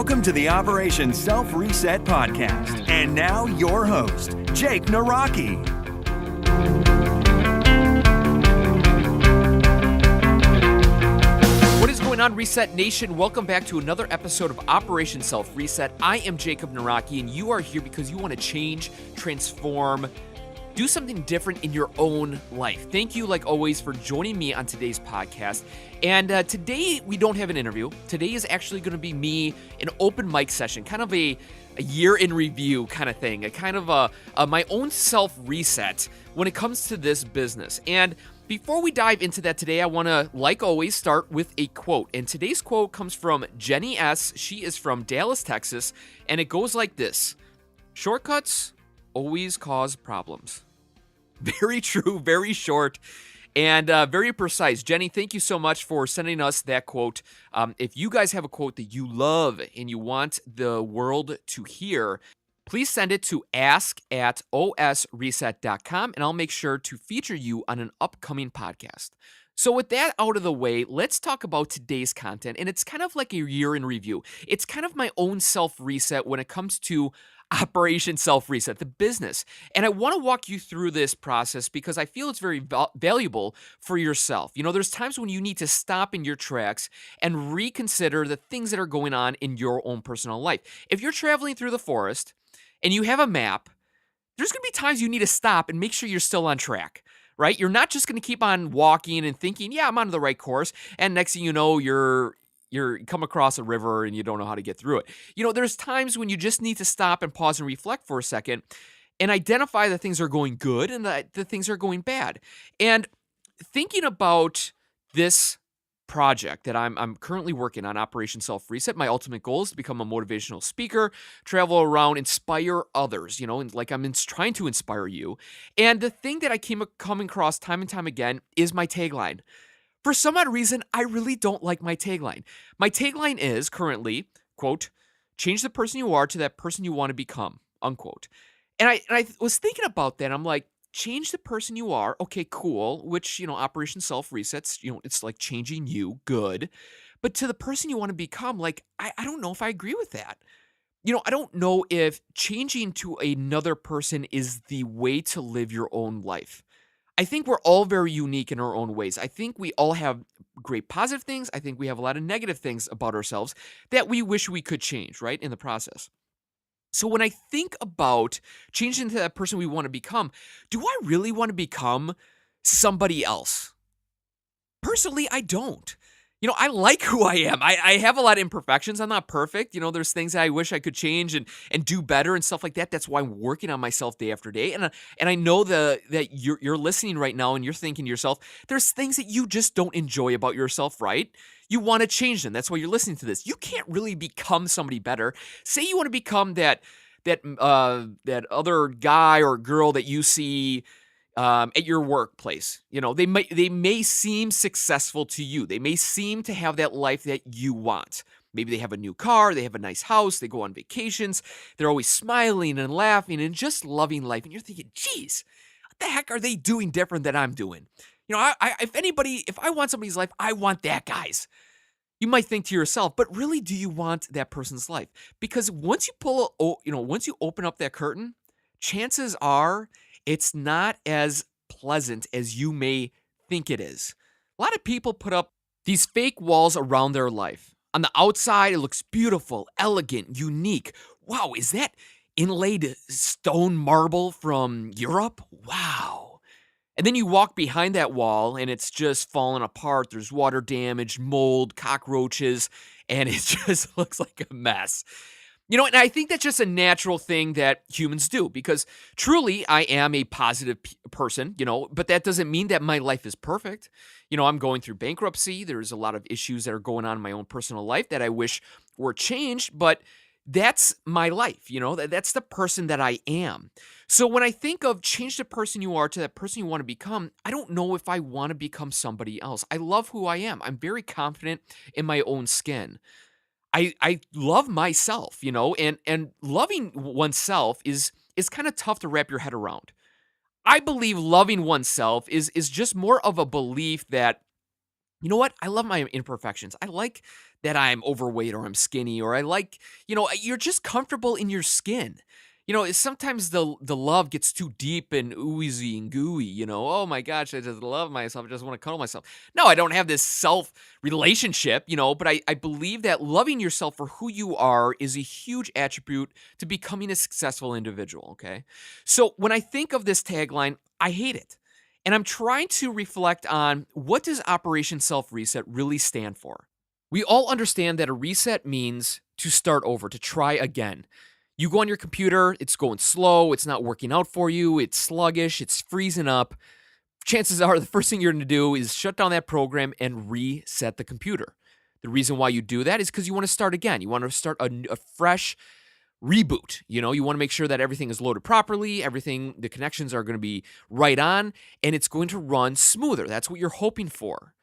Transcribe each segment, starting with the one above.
Welcome to the Operation Self Reset podcast. And now your host, Jake Naraki. What is going on, Reset Nation? Welcome back to another episode of Operation Self Reset. I am Jacob Naraki, and you are here because you want to change, transform, do something different in your own life. Thank you, like always, for joining me on today's podcast. And today, we don't have an interview. Today is actually going to be me, an open mic session, kind of a year in review kind of thing, a kind of my own self-reset when it comes to this business. And before we dive into that today, I want to, like always, start with a quote. And today's quote comes from Jenny S. She is from Dallas, Texas, and it goes like this: "Shortcuts always cause problems." Very true, very short, and very precise. Jenny, thank you so much for sending us that quote. If you guys have a quote that you love and you want the world to hear, please send it to ask@osreset.com, and I'll make sure to feature you on an upcoming podcast. So with that out of the way, let's talk about today's content, and it's kind of like a year in review. It's kind of my own self-reset when it comes to Operation Self Reset, the business. And I want to walk you through this process because I feel it's very valuable for yourself. You know, there's times when you need to stop in your tracks and reconsider the things that are going on in your own personal life. If you're traveling through the forest and you have a map, there's going to be times you need to stop and make sure you're still on track, right? You're not just going to keep on walking and thinking, yeah, I'm on the right course. And next thing you know, you're come across a river and you don't know how to get through it. You know, there's times when you just need to stop and pause and reflect for a second and identify that things are going good and that the things are going bad. And thinking about this project that I'm currently working on, Operation Self Reset, my ultimate goal is to become a motivational speaker, travel around, inspire others, you know, and like I'm trying to inspire you. And the thing that I come across time and time again is my tagline. For some odd reason, I really don't like my tagline. My tagline is currently, quote, "Change the person you are to that person you want to become," unquote. And I was thinking about that. I'm like, change the person you are. Okay, cool. Which, you know, Operation Self Resets, you know, it's like changing you. Good. But to the person you want to become, like, I don't know if I agree with that. You know, I don't know if changing to another person is the way to live your own life. I think we're all very unique in our own ways. I think we all have great positive things. I think we have a lot of negative things about ourselves that we wish we could change, right, in the process. So when I think about changing to that person we want to become, do I really want to become somebody else? Personally, I don't. You know, I like who I am. I have a lot of imperfections. I'm not perfect. You know, there's things that I wish I could change and do better and stuff like that. That's why I'm working on myself day after day. And I know that you're listening right now and you're thinking to yourself, there's things that you just don't enjoy about yourself, right? You want to change them. That's why you're listening to this. You can't really become somebody better. Say you want to become that other guy or girl that you see at your workplace. You know, they may seem successful to you. They may seem to have that life that you want. Maybe they have a new car, they have a nice house, they go on vacations, they're always smiling and laughing and just loving life. And you're thinking, geez, what the heck are they doing different than I'm doing? You know, if I want somebody's life, I want that guy's. You might think to yourself, but really, do you want that person's life? Because once you open up that curtain, chances are it's not as pleasant as you may think it is. A lot of people put up these fake walls around their life. On the outside, it looks beautiful, elegant, unique. Wow, is that inlaid stone marble from Europe? Wow. And then you walk behind that wall and it's just falling apart. There's water damage, mold, cockroaches, and it just looks like a mess. You know, and I think that's just a natural thing that humans do because truly I am a positive person, you know, but that doesn't mean that my life is perfect. You know, I'm going through bankruptcy. There's a lot of issues that are going on in my own personal life that I wish were changed, but that's my life, you know, that's the person that I am. So when I think of change the person you are to that person you want to become, I don't know if I want to become somebody else. I love who I am. I'm very confident in my own skin. I love myself, you know, and loving oneself is kind of tough to wrap your head around. I believe loving oneself is just more of a belief that, you know what? I love my imperfections. I like that I'm overweight or I'm skinny or I like, you're just comfortable in your skin. Sometimes the love gets too deep and oozy and gooey, oh my gosh, I just love myself. I just want to cuddle myself. No, I don't have this self relationship, but I believe that loving yourself for who you are is a huge attribute to becoming a successful individual. Okay. So when I think of this tagline, I hate it. And I'm trying to reflect on what does Operation Self Reset really stand for? We all understand that a reset means to start over, to try again. You go on your computer, it's going slow, it's not working out for you, it's sluggish, it's freezing up. Chances are the first thing you're going to do is shut down that program and reset the computer. The reason why you do that is because you want to start again. You want to start a fresh reboot. You want to make sure that everything is loaded properly, the connections are going to be right on, and it's going to run smoother. That's what you're hoping for.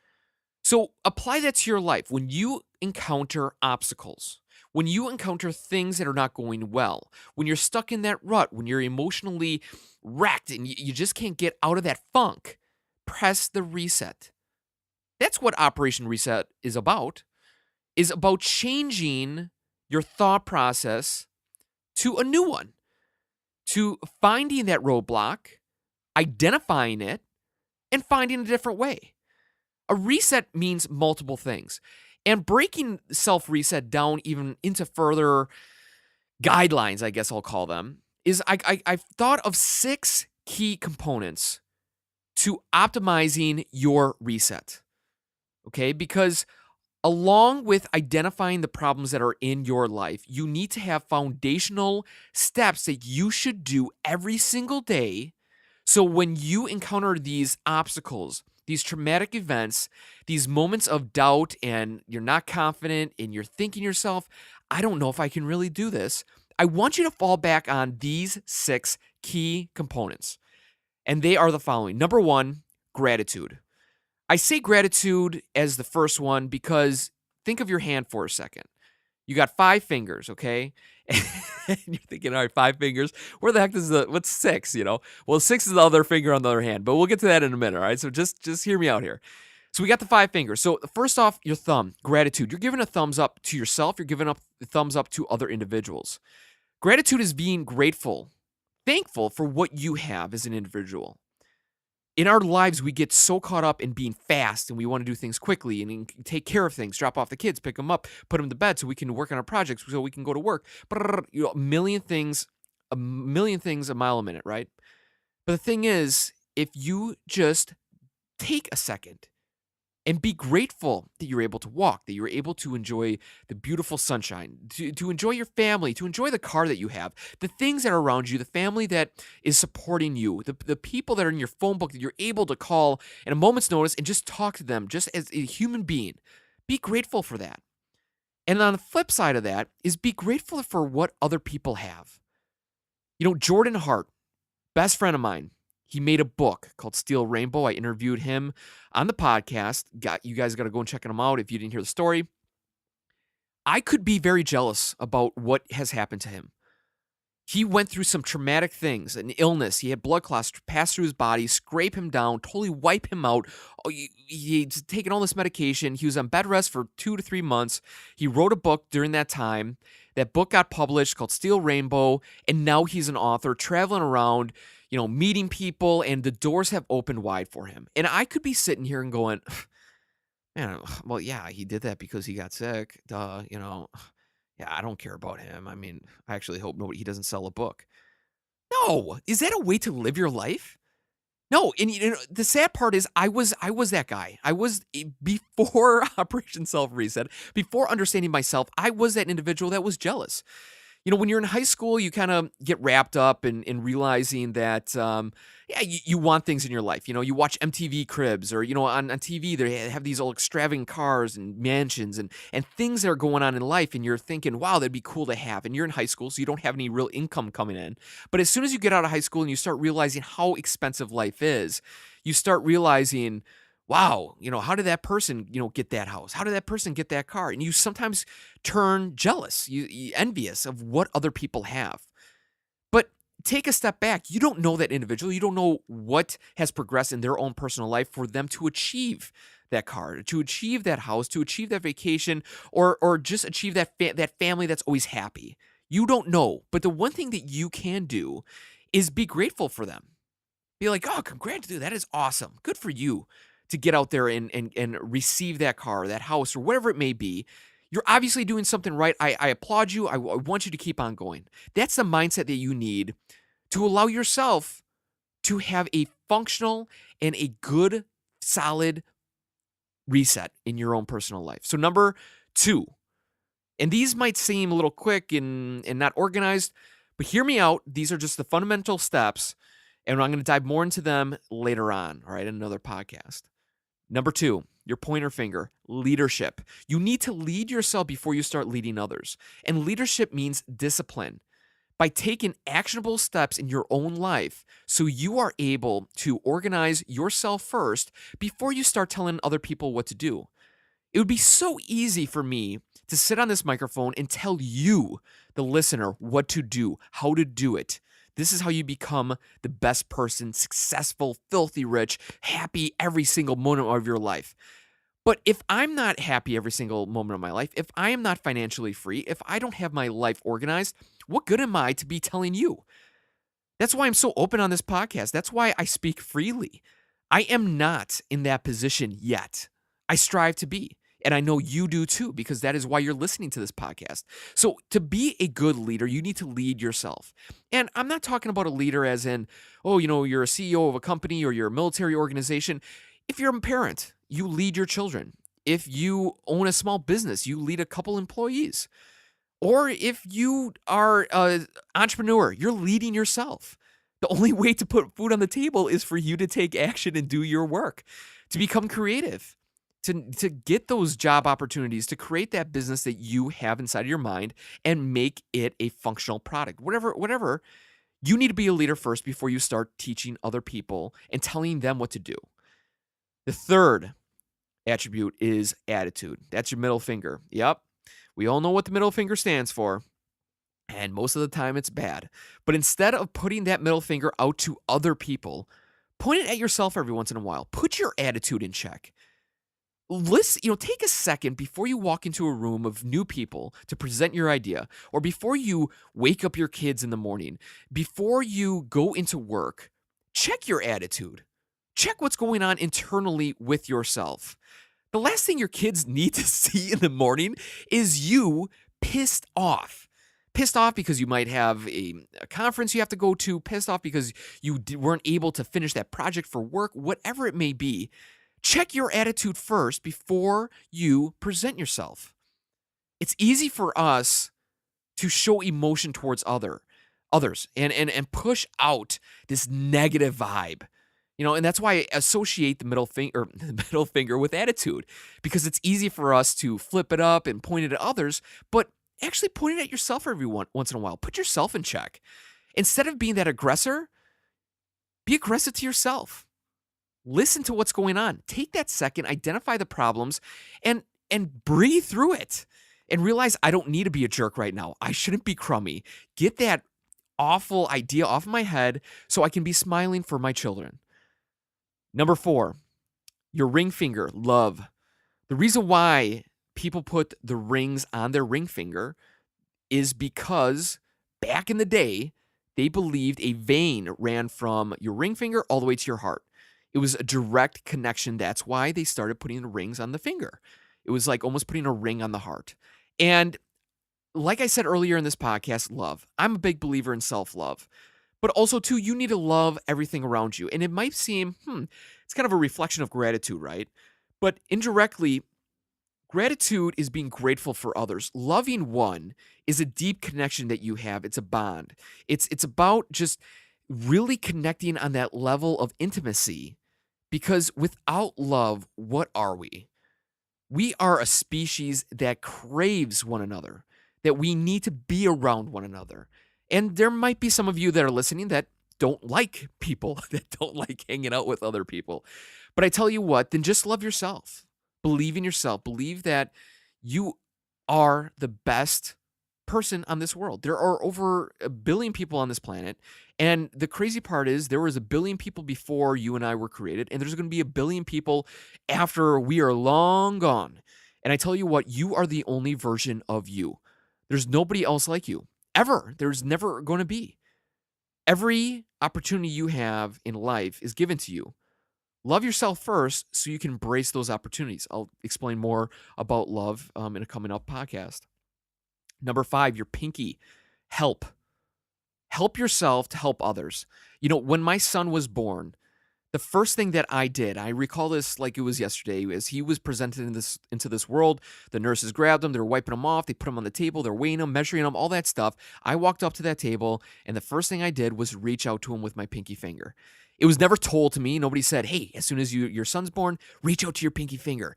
So apply that to your life. When you encounter obstacles, when you encounter things that are not going well, when you're stuck in that rut, when you're emotionally wrecked and you just can't get out of that funk, press the reset. That's what Operation Reset is about changing your thought process to a new one, to finding that roadblock, identifying it, and finding a different way. A reset means multiple things. And breaking self-reset down even into further guidelines, I guess I'll call them, is I've thought of 6 key components to optimizing your reset. Okay? Because along with identifying the problems that are in your life, you need to have foundational steps that you should do every single day. So when you encounter these obstacles, these traumatic events, these moments of doubt, and you're not confident and you're thinking to yourself, I don't know if I can really do this. I want you to fall back on these 6 key components. And they are the following. Number 1, gratitude. I say gratitude as the first one because think of your hand for a second. You got 5 fingers, okay? And you're thinking, all right, 5 fingers. Where the heck is what's 6, Well, 6 is the other finger on the other hand, but we'll get to that in a minute, all right? So just hear me out here. So we got the 5 fingers. So first off, your thumb, gratitude. You're giving a thumbs up to yourself. You're giving up a thumbs up to other individuals. Gratitude is being grateful, thankful for what you have as an individual. In our lives, we get so caught up in being fast and we want to do things quickly and take care of things, drop off the kids, pick them up, put them to bed so we can work on our projects, so we can go to work. A million things a mile a minute, right? But the thing is, if you just take a second and be grateful that you're able to walk, that you're able to enjoy the beautiful sunshine, to enjoy your family, to enjoy the car that you have, the things that are around you, the family that is supporting you, the people that are in your phone book that you're able to call at a moment's notice and just talk to them just as a human being. Be grateful for that. And on the flip side of that is be grateful for what other people have. Jordan Hart, best friend of mine, he made a book called Steel Rainbow. I interviewed him on the podcast. You guys got to go and check him out if you didn't hear the story. I could be very jealous about what has happened to him. He went through some traumatic things, an illness. He had blood clots pass through his body, scrape him down, totally wipe him out. He'd taken all this medication. He was on bed rest for 2 to 3 months. He wrote a book during that time. That book got published called Steel Rainbow, and now he's an author traveling around, meeting people, and the doors have opened wide for him. And I could be sitting here and going, man, well, yeah, he did that because he got sick. Duh, yeah, I don't care about him. I mean, I actually hope he doesn't sell a book. No, is that a way to live your life? No, and the sad part is I was that guy. I was, before Operation Self Reset, before understanding myself, I was that individual that was jealous. When you're in high school, you kind of get wrapped up in realizing that, you want things in your life. You watch MTV Cribs or, on TV, they have these old extravagant cars and mansions and things that are going on in life. And you're thinking, wow, that'd be cool to have. And you're in high school, so you don't have any real income coming in. But as soon as you get out of high school and you start realizing how expensive life is, you start realizing, wow, how did that person, get that house? How did that person get that car? And you sometimes turn jealous, you envious of what other people have. But take a step back. You don't know that individual. You don't know what has progressed in their own personal life for them to achieve that car, to achieve that house, to achieve that vacation, or just achieve that family that's always happy. You don't know, but the one thing that you can do is be grateful for them. Be like, oh, congrats, dude, that is awesome. Good for you to get out there and receive that car, that house, or whatever it may be. You're obviously doing something right. I applaud you. I want you to keep on going. That's the mindset that you need to allow yourself to have a functional and a good, solid reset in your own personal life. So number 2, and these might seem a little quick and not organized, but hear me out. These are just the fundamental steps, and I'm going to dive more into them later on, all right, in another podcast. Number 2, your pointer finger, leadership. You need to lead yourself before you start leading others. And leadership means discipline. By taking actionable steps in your own life so you are able to organize yourself first before you start telling other people what to do. It would be so easy for me to sit on this microphone and tell you, the listener, what to do, how to do it. This is how you become the best person, successful, filthy rich, happy every single moment of your life. But if I'm not happy every single moment of my life, if I am not financially free, if I don't have my life organized, what good am I to be telling you? That's why I'm so open on this podcast. That's why I speak freely. I am not in that position yet. I strive to be. And I know you do too, because that is why you're listening to this podcast. So to be a good leader, you need to lead yourself. And I'm not talking about a leader as in, oh, you're a CEO of a company or you're a military organization. If you're a parent, you lead your children. If you own a small business, you lead a couple employees. Or if you are an entrepreneur, you're leading yourself. The only way to put food on the table is for you to take action and do your work, to become creative, to get those job opportunities, to create that business that you have inside of your mind and make it a functional product. Whatever, you need to be a leader first before you start teaching other people and telling them what to do. The third attribute is attitude. That's your middle finger. Yep. We all know what the middle finger stands for, and most of the time it's bad. But instead of putting that middle finger out to other people, point it at yourself every once in a while. Put your attitude in check. Listen, take a second before you walk into a room of new people to present your idea, or before you wake up your kids in the morning, before you go into work, check your attitude. Check what's going on internally with yourself. The last thing your kids need to see in the morning is you pissed off. Pissed off because you might have a conference you have to go to, pissed off because you weren't able to finish that project for work, whatever it may be. Check your attitude first before you present yourself. It's easy for us to show emotion towards others and push out this negative vibe. And that's why I associate the middle finger with attitude, because it's easy for us to flip it up and point it at others, but actually point it at yourself every once in a while. Put yourself in check. Instead of being that aggressor, be aggressive to yourself. Listen to what's going on. Take that second, identify the problems, and breathe through it. And realize I don't need to be a jerk right now. I shouldn't be crummy. Get that awful idea off my head so I can be smiling for my children. Number 4, your ring finger, love. The reason why people put the rings on their ring finger is because back in the day, they believed a vein ran from your ring finger all the way to your heart. It was a direct connection. That's why they started putting the rings on the finger. It was like almost putting a ring on the heart. And like I said earlier in this podcast, love. I'm a big believer in self-love. But also, too, you need to love everything around you. And it might seem, it's kind of a reflection of gratitude, right? But indirectly, gratitude is being grateful for others. Loving one is a deep connection that you have. It's a bond. It's about just really connecting on that level of intimacy. Because without love, what are we? We are a species that craves one another, that we need to be around one another. And there might be some of you that are listening that don't like people, that don't like hanging out with other people. But I tell you what, then just love yourself. Believe in yourself. Believe that you are the best person on this world. There are over a billion people on this planet. And the crazy part is there was a billion people before you and I were created, and there's going to be a billion people after we are long gone. And I tell you what, you are the only version of you. There's nobody else like you, ever. There's never going to be. Every opportunity you have in life is given to you. Love yourself first so you can embrace those opportunities. I'll explain more about love in a coming up podcast. Number 5, your pinky. Help. Help yourself to help others. You know, when my son was born, the first thing that I did, I recall this like it was yesterday, as he was presented into this world. The nurses grabbed him, they were wiping him off, they put him on the table, they're weighing him, measuring him, all that stuff. I walked up to that table, and the first thing I did was reach out to him with my pinky finger. It was never told to me. Nobody said, hey, as soon as your son's born, reach out to your pinky finger.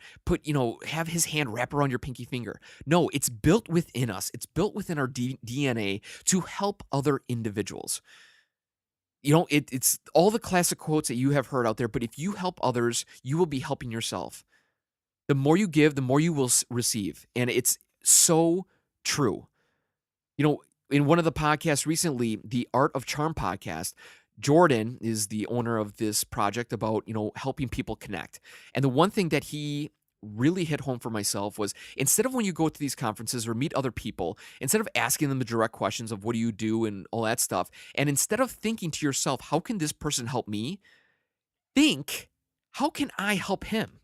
Have his hand wrap around your pinky finger. No, it's built within us. It's built within our DNA to help other individuals. It's all the classic quotes that you have heard out there, but if you help others, you will be helping yourself. The more you give, the more you will receive. And it's so true. In one of the podcasts recently, the Art of Charm podcast, Jordan is the owner of this project about, helping people connect. And the one thing that he really hit home for myself was, instead of when you go to these conferences or meet other people, instead of asking them the direct questions of what do you do and all that stuff, and instead of thinking to yourself, how can this person help me? Think, how can I help him?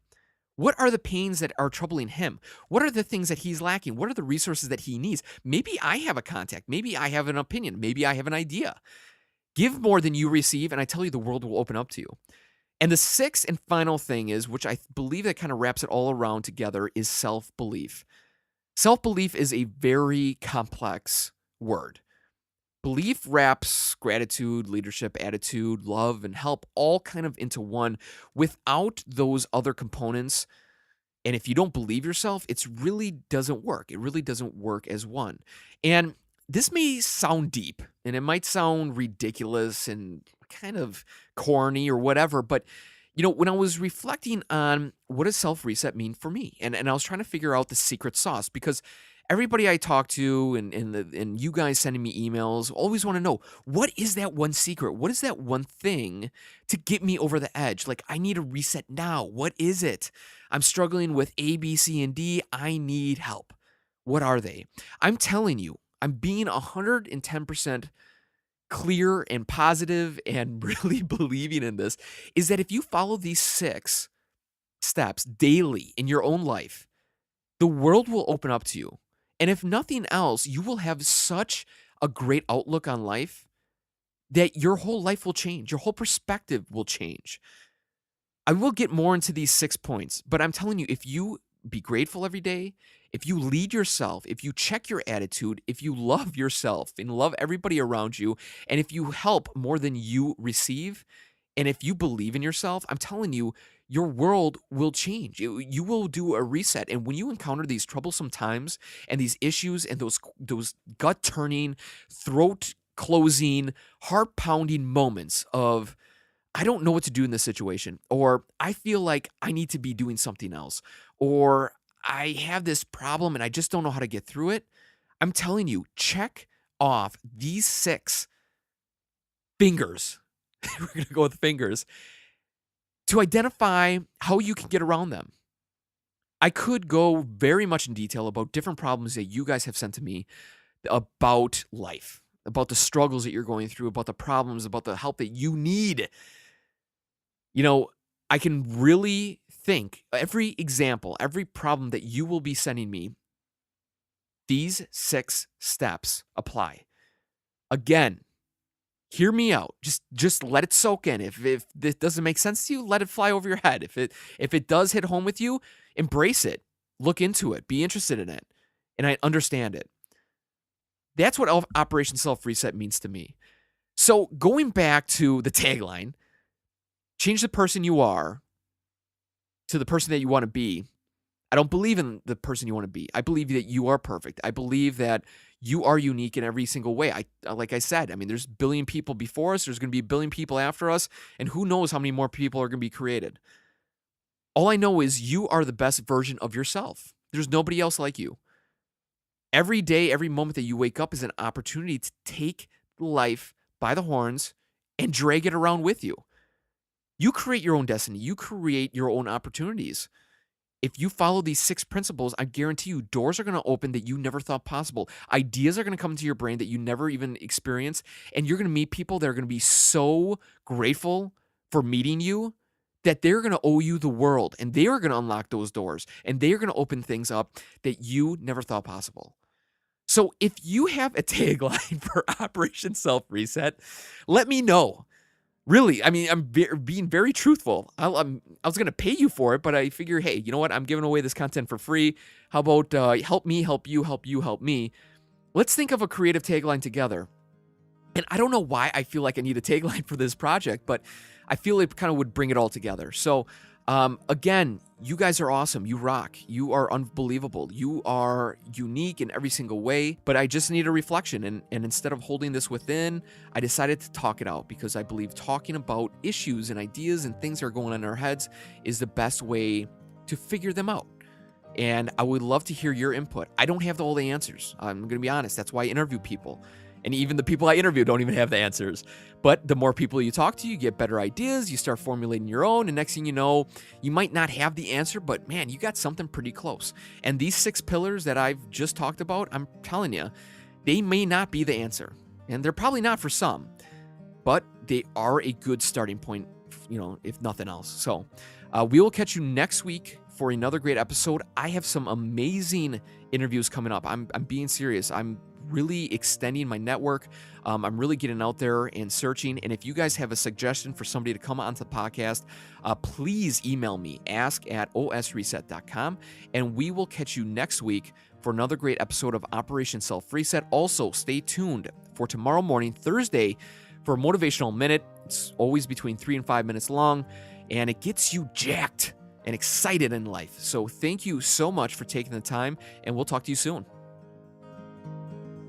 What are the pains that are troubling him? What are the things that he's lacking? What are the resources that he needs? Maybe I have a contact. Maybe I have an opinion. Maybe I have an idea. Give more than you receive, and I tell you, the world will open up to you. And the 6th and final thing is, which I believe that kind of wraps it all around together, is self-belief. Self-belief is a very complex word. Belief wraps gratitude, leadership, attitude, love, and help all kind of into one. Without those other components, and if you don't believe yourself, it really doesn't work. It really doesn't work as one. And this may sound deep, and it might sound ridiculous and kind of corny or whatever, but when I was reflecting on what does self-reset mean for me, and I was trying to figure out the secret sauce, because everybody I talk to and you guys sending me emails always want to know, what is that one secret? What is that one thing to get me over the edge? Like, I need a reset now. What is it? I'm struggling with A, B, C, and D. I need help. What are they? I'm telling you, I'm being 110% clear and positive and really believing in this, is that if you follow these 6 steps daily in your own life, the world will open up to you. And if nothing else, you will have such a great outlook on life that your whole life will change. Your whole perspective will change. I will get more into these 6 points, but I'm telling you, if you be grateful every day, if you lead yourself, if you check your attitude, if you love yourself and love everybody around you, and if you help more than you receive, and if you believe in yourself, I'm telling you, your world will change. You will do a reset. And when you encounter these troublesome times and these issues and those gut-turning, throat-closing, heart-pounding moments of, I don't know what to do in this situation, or I feel like I need to be doing something else, or I have this problem and I just don't know how to get through it, I'm telling you, check off these 6 fingers. We're going to go with fingers to identify how you can get around them. I could go very much in detail about different problems that you guys have sent to me about life, about the struggles that you're going through, about the problems, about the help that you need. I can really think every example, every problem that you will be sending me, these 6 steps apply. Again, hear me out. Just let it soak in. If this doesn't make sense to you, let it fly over your head. If it does hit home with you, embrace it. Look into it. Be interested in it. And I understand it. That's what Operation Self-Reset means to me. So going back to the tagline, change the person you are to the person that you want to be. I don't believe in the person you want to be. I believe that you are perfect. I believe that you are unique in every single way. Like I said, there's a billion people before us. There's going to be a billion people after us. And who knows how many more people are going to be created. All I know is you are the best version of yourself. There's nobody else like you. Every day, every moment that you wake up is an opportunity to take life by the horns and drag it around with you. You create your own destiny. You create your own opportunities. If you follow these 6 principles, I guarantee you doors are going to open that you never thought possible. Ideas are going to come into your brain that you never even experienced. And you're going to meet people that are going to be so grateful for meeting you that they're going to owe you the world. And they are going to unlock those doors. And they are going to open things up that you never thought possible. So if you have a tagline for Operation Self Reset, let me know. Really, I mean, I'm being very truthful. I was going to pay you for it, but I figure, hey, you know what? I'm giving away this content for free. How about help me, help you, help you, help me? Let's think of a creative tagline together. And I don't know why I feel like I need a tagline for this project, but I feel it kind of would bring it all together. So again, you guys are awesome. You rock. You are unbelievable. You are unique in every single way, but I just need a reflection. And instead of holding this within, I decided to talk it out because I believe talking about issues and ideas and things that are going on in our heads is the best way to figure them out. And I would love to hear your input. I don't have all the answers. I'm going to be honest. That's why I interview people. And even the people I interview don't even have the answers. But the more people you talk to, you get better ideas, you start formulating your own, and next thing you know, you might not have the answer, but man, you got something pretty close. And these 6 pillars that I've just talked about, I'm telling you, they may not be the answer. And they're probably not for some, but they are a good starting point, if nothing else. So we will catch you next week for another great episode. I have some amazing interviews coming up. I'm being serious. I'm really extending my network. I'm really getting out there and searching. And if you guys have a suggestion for somebody to come onto the podcast, please email me, ask@osreset.com, and we will catch you next week for another great episode of Operation Self Reset. Also, stay tuned for tomorrow morning, Thursday, for a motivational minute. It's always between 3 and 5 minutes long, and it gets you jacked and excited in life. So thank you so much for taking the time, and we'll talk to you soon.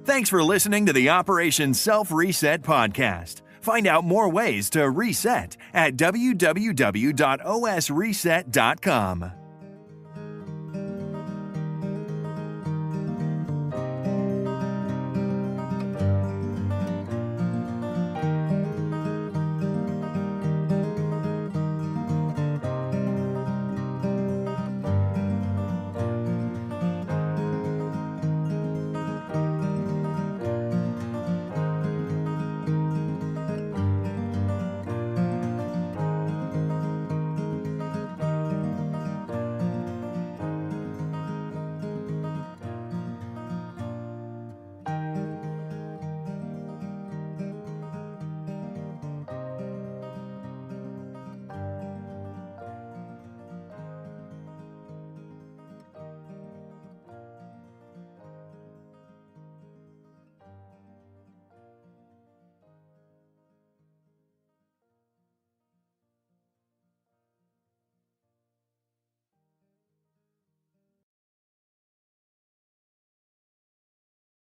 Thanks for listening to the Operation Self Reset podcast. Find out more ways to reset at www.osreset.com.